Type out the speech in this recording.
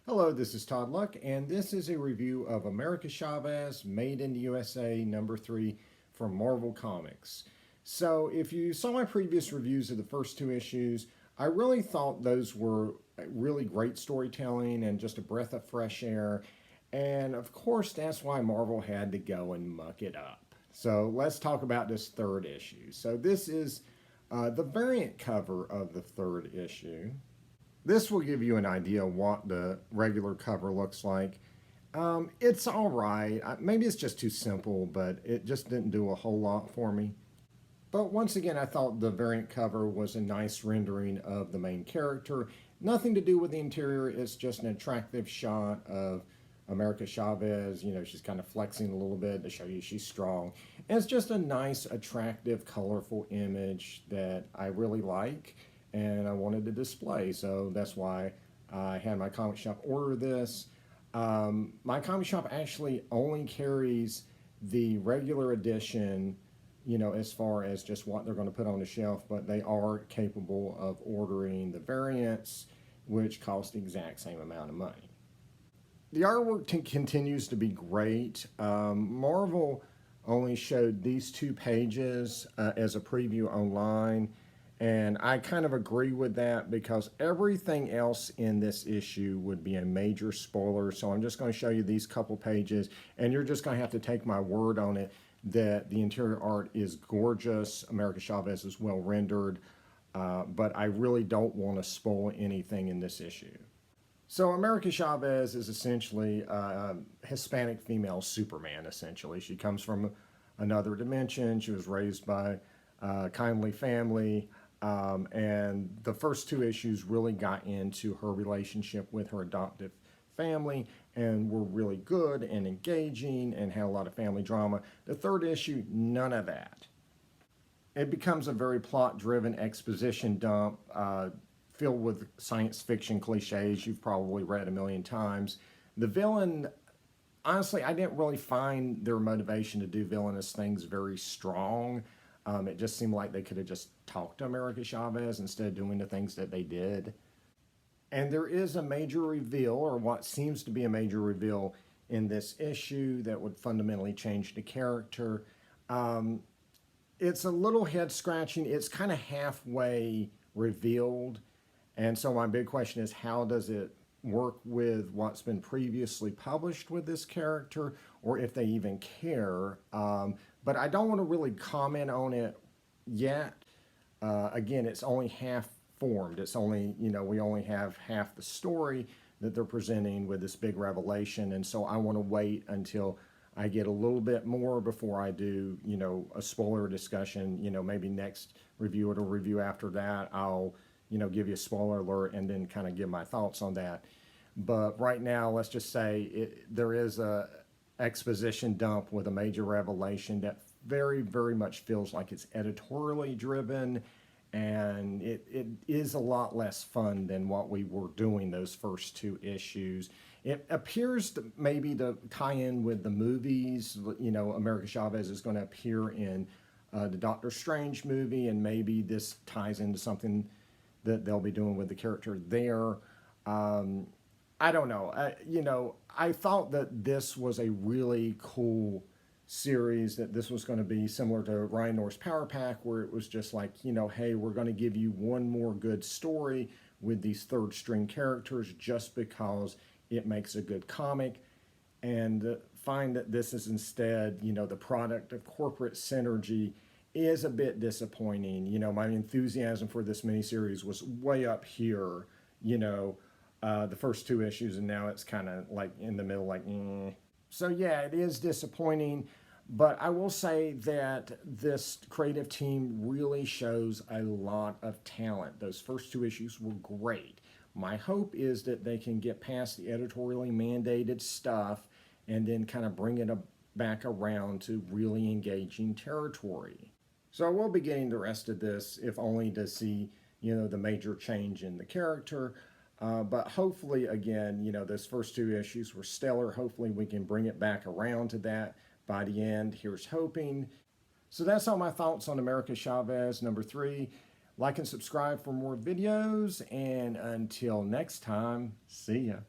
Hello, this is Todd Luck, and this is a review of America Chavez, Made in the USA, #3 from Marvel Comics. So, if you saw my previous reviews of the first two issues, I really thought those were really great storytelling and just a breath of fresh air. And of course, that's why Marvel had to go and muck it up. So, let's talk about this third issue. So, this is the variant cover of the third issue. This will give you an idea of what the regular cover looks like. It's all right. Maybe it's just too simple, but it just didn't do a whole lot for me. But once again, I thought the variant cover was a nice rendering of the main character. Nothing to do with the interior. It's just an attractive shot of America Chavez. You know, she's kind of flexing a little bit to show you she's strong. And it's just a nice, attractive, colorful image that I really like and I wanted to display. So that's why I had my comic shop order this. My comic shop actually only carries the regular edition, you know, as far as just what they're going to put on the shelf, but they are capable of ordering the variants, which cost the exact same amount of money. The artwork continues to be great. Marvel only showed these 2 pages as a preview online. And I kind of agree with that because everything else in this issue would be a major spoiler. So I'm just going to show you these couple pages, and you're just going to have to take my word on it that the interior art is gorgeous. America Chavez is well rendered, but I really don't want to spoil anything in this issue. So America Chavez is essentially a Hispanic female Superman, essentially. She comes from another dimension. She was raised by a kindly family. And the first 2 issues really got into her relationship with her adoptive family and were really good and engaging and had a lot of family drama. The third issue, none of that. It becomes a very plot-driven exposition dump filled with science fiction cliches you've probably read a million times. The villain, honestly, I didn't really find their motivation to do villainous things very strong. It just seemed like they could have just talked to America Chavez instead of doing the things that they did. And there is a major reveal, or what seems to be a major reveal in this issue that would fundamentally change the character. It's a little head scratching. It's kind of halfway revealed. And so my big question is, how does it work with what's been previously published with this character, or if they even care? But I don't want to really comment on it yet. Again, it's only half formed. It's only, you know, we only have half the story that they're presenting with this big revelation. And so I want to wait until I get a little bit more before I do, you know, a spoiler discussion. You know, maybe next review or review after that, I'll, you know, give you a spoiler alert and then kind of give my thoughts on that. But right now, let's just say there is a exposition dump with a major revelation that very, very much feels like it's editorially driven, and it is a lot less fun than what we were doing those first 2 issues. It appears to maybe to tie in with the movies. You know, America Chavez is going to appear in the Doctor Strange movie, and maybe this ties into something that they'll be doing with the character there. I don't know. You know, I thought that this was a really cool series, that this was going to be similar to Ryan North's Power Pack, where it was just like, you know, hey, we're going to give you one more good story with these third string characters just because it makes a good comic. And find that this is instead, you know, the product of corporate synergy is a bit disappointing. You know, my enthusiasm for this miniseries was way up here, you know, the first 2 issues, and now it's kind of like in the middle, like, So yeah, it is disappointing, but I will say that this creative team really shows a lot of talent. Those first 2 issues were great. My hope is that they can get past the editorially mandated stuff and then kind of bring it back around to really engaging territory. So I will be getting the rest of this, if only to see, you know, the major change in the character. But hopefully, again, you know, those first 2 issues were stellar. Hopefully we can bring it back around to that by the end. Here's hoping. So that's all my thoughts on America Chavez #3. Like and subscribe for more videos. And until next time, see ya.